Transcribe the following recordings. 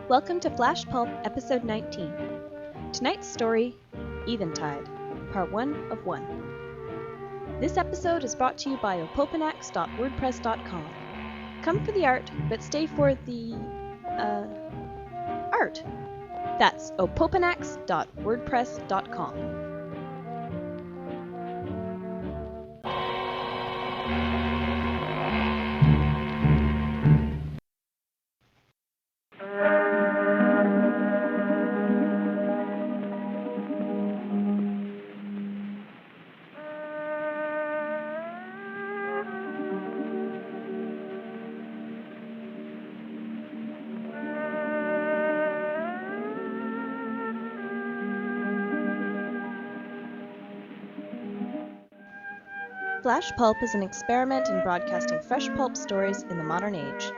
Welcome to Flash Pulp, Episode 19. Tonight's story, Eventide, Part 1 of 1. This episode is brought to you by opopanax.wordpress.com. Come for the art, but stay for the, art. That's opopanax.wordpress.com. Flash Pulp is an experiment in broadcasting fresh pulp stories in the modern age.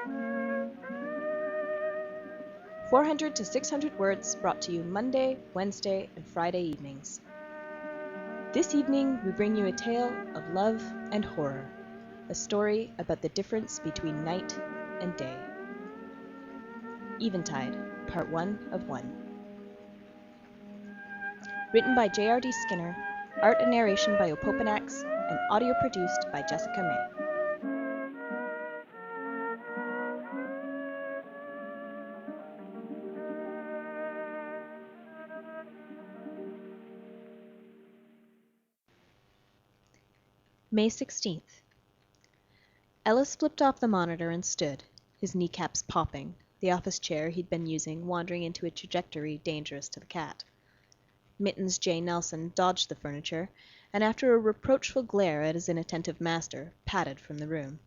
400 to 600 words brought to you Monday, Wednesday, and Friday evenings. This evening, we bring you a tale of love and horror, a story about the difference between night and day. Eventide, Part 1 of 1. Written by J.R.D. Skinner, art and narration by Opopanax, and audio produced by Jessica May. May 16th. Ellis flipped off the monitor and stood, his kneecaps popping, the office chair he'd been using wandering into a trajectory dangerous to the cat. Mittens J. Nelson dodged the furniture, and after a reproachful glare at his inattentive master, padded from the room.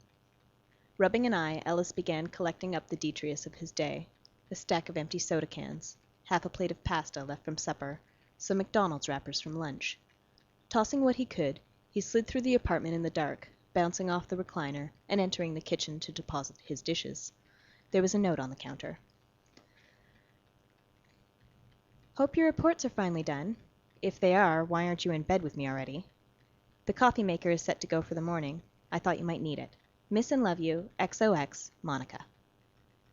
Rubbing an eye, Ellis began collecting up the detritus of his day, a stack of empty soda cans, half a plate of pasta left from supper, some McDonald's wrappers from lunch. Tossing what he could, he slid through the apartment in the dark, bouncing off the recliner and entering the kitchen to deposit his dishes. There was a note on the counter. Hope your reports are finally done. If they are, why aren't you in bed with me already? The coffee maker is set to go for the morning. I thought you might need it. Miss and love you, XOX, Monica.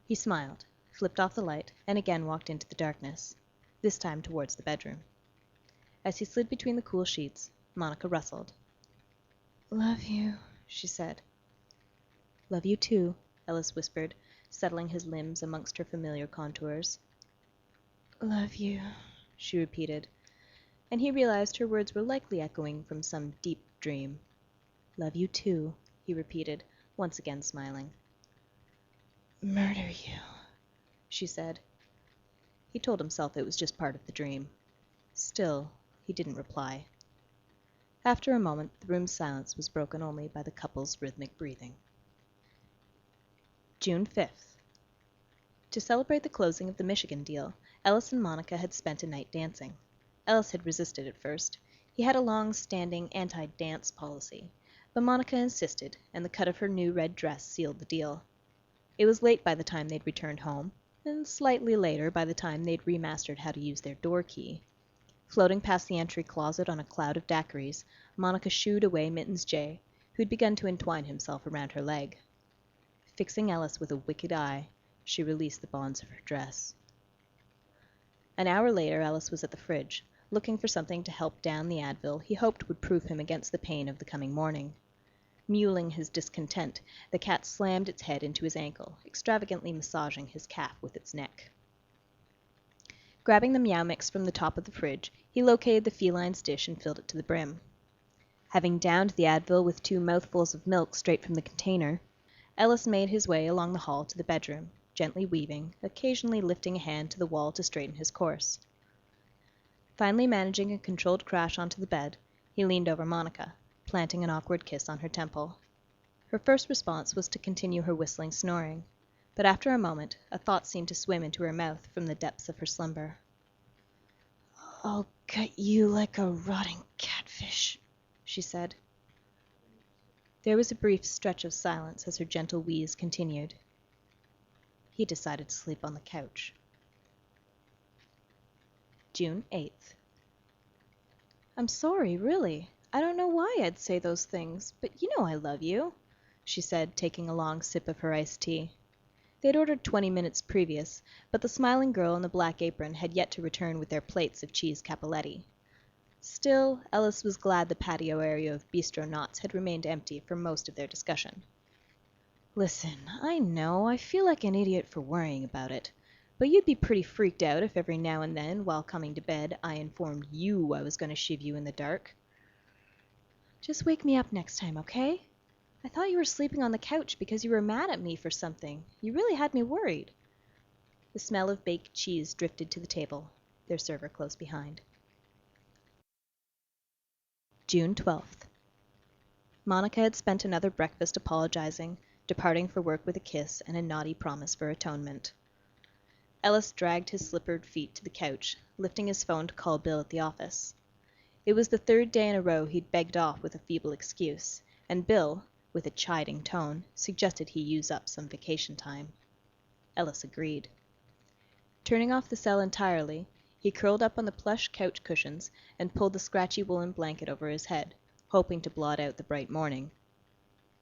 He smiled, flipped off the light, and again walked into the darkness, this time towards the bedroom. As he slid between the cool sheets, Monica rustled. Love you, she said. Love you too, Ellis whispered, settling his limbs amongst her familiar contours. Love you, she repeated, and he realized her words were likely echoing from some deep dream. Love you too, he repeated, once again smiling. Murder you, she said. He told himself it was just part of the dream. Still, he didn't reply. After a moment, the room's silence was broken only by the couple's rhythmic breathing. June 5th. To celebrate the closing of the Michigan deal, Ellis and Monica had spent a night dancing. Ellis had resisted at first. He had a long-standing anti-dance policy, but Monica insisted, and the cut of her new red dress sealed the deal. It was late by the time they'd returned home, and slightly later by the time they'd remastered how to use their door key. Floating past the entry closet on a cloud of daiquiris, Monica shooed away Mittens J., who'd begun to entwine himself around her leg. Fixing Ellis with a wicked eye, she released the bonds of her dress. An hour later, Ellis was at the fridge, looking for something to help down the Advil he hoped would proof him against the pain of the coming morning. Mewling his discontent, the cat slammed its head into his ankle, extravagantly massaging his calf with its neck. Grabbing the Meow Mix from the top of the fridge, he located the feline's dish and filled it to the brim. Having downed the Advil with 2 mouthfuls of milk straight from the container, Ellis made his way along the hall to the bedroom, gently weaving, occasionally lifting a hand to the wall to straighten his course. Finally managing a controlled crash onto the bed, he leaned over Monica, planting an awkward kiss on her temple. Her first response was to continue her whistling snoring, but after a moment a thought seemed to swim into her mouth from the depths of her slumber. I'll gut you like a rotting catfish, she said. There was a brief stretch of silence as her gentle wheeze continued. He decided to sleep on the couch. June 8th. I'm sorry, really. I don't know why I'd say those things, but you know I love you, she said, taking a long sip of her iced tea. They had ordered 20 minutes previous, but the smiling girl in the black apron had yet to return with their plates of cheese cappelletti. Still, Ellis was glad the patio area of Bistro Knots had remained empty for most of their discussion. Listen, I know I feel like an idiot for worrying about it, but you'd be pretty freaked out if every now and then, while coming to bed, I informed you I was going to shiv you in the dark. Just wake me up next time, okay? I thought you were sleeping on the couch because you were mad at me for something. You really had me worried. The smell of baked cheese drifted to the table, their server close behind. June 12th. Monica had spent another breakfast apologizing, departing for work with a kiss and a naughty promise for atonement. Ellis dragged his slippered feet to the couch, lifting his phone to call Bill at the office. It was the third day in a row he'd begged off with a feeble excuse, and Bill, with a chiding tone, suggested he use up some vacation time. Ellis agreed. Turning off the cell entirely, he curled up on the plush couch cushions and pulled the scratchy woolen blanket over his head, hoping to blot out the bright morning.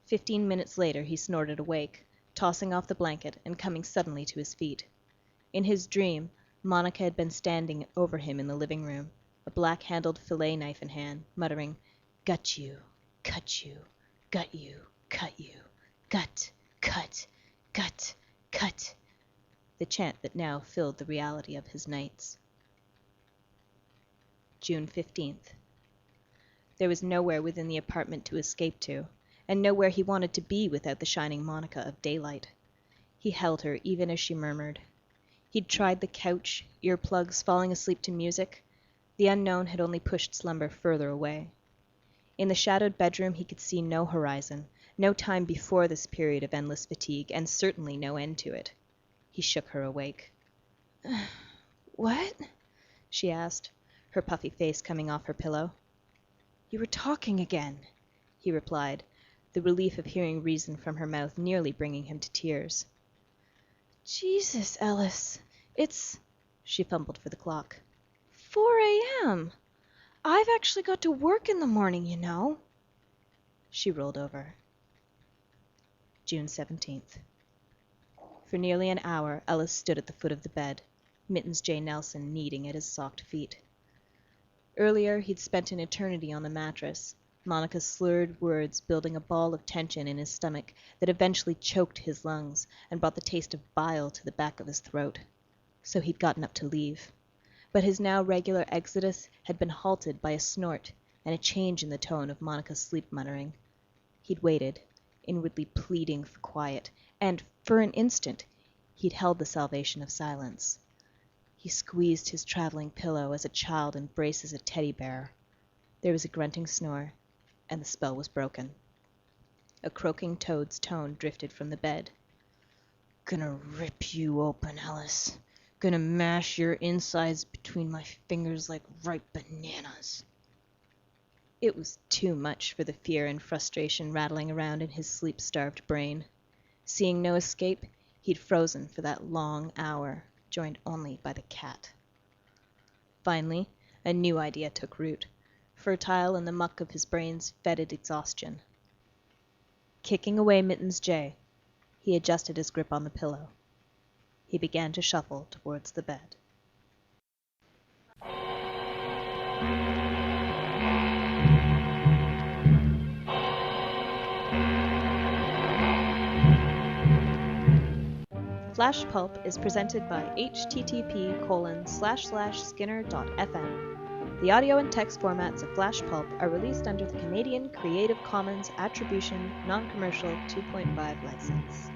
15 minutes later he snorted awake, tossing off the blanket and coming suddenly to his feet. In his dream, Monica had been standing over him in the living room, a black-handled fillet knife in hand, muttering, "Gut you, cut you, gut you, cut you, gut, cut, gut, cut," the chant that now filled the reality of his nights. June 15th. There was nowhere within the apartment to escape to, and nowhere he wanted to be without the shining Monica of daylight. He held her even as she murmured. He'd tried the couch, earplugs, falling asleep to music. The unknown had only pushed slumber further away. In the shadowed bedroom he could see no horizon, no time before this period of endless fatigue, and certainly no end to it. He shook her awake. "What?" she asked, her puffy face coming off her pillow. "You were talking again," he replied, the relief of hearing reason from her mouth nearly bringing him to tears. "Jesus, Ellis, it's—" she fumbled for the clock. 4 a.m. I've actually got to work in the morning, you know." She rolled over. June 17th. For nearly an hour Ellis stood at the foot of the bed, Mittens J. Nelson kneading at his socked feet. Earlier he'd spent an eternity on the mattress, Monica's slurred words building a ball of tension in his stomach that eventually choked his lungs and brought the taste of bile to the back of his throat. So he'd gotten up to leave. But his now regular exodus had been halted by a snort and a change in the tone of Monica's sleep-muttering. He'd waited, inwardly pleading for quiet, and, for an instant, he'd held the salvation of silence. He squeezed his traveling pillow as a child embraces a teddy bear. There was a grunting snore, and the spell was broken. A croaking toad's tone drifted from the bed. "Gonna rip you open, Ellis. Gonna mash your insides between my fingers like ripe bananas." It was too much for the fear and frustration rattling around in his sleep-starved brain. Seeing no escape, he'd frozen for that long hour, joined only by the cat. Finally, a new idea took root, fertile in the muck of his brain's fetid exhaustion. Kicking away Mittens J., he adjusted his grip on the pillow. He began to shuffle towards the bed. Flash Pulp is presented by http://skinner.fm. The audio and text formats of Flash Pulp are released under the Canadian Creative Commons Attribution Non-Commercial 2.5 license.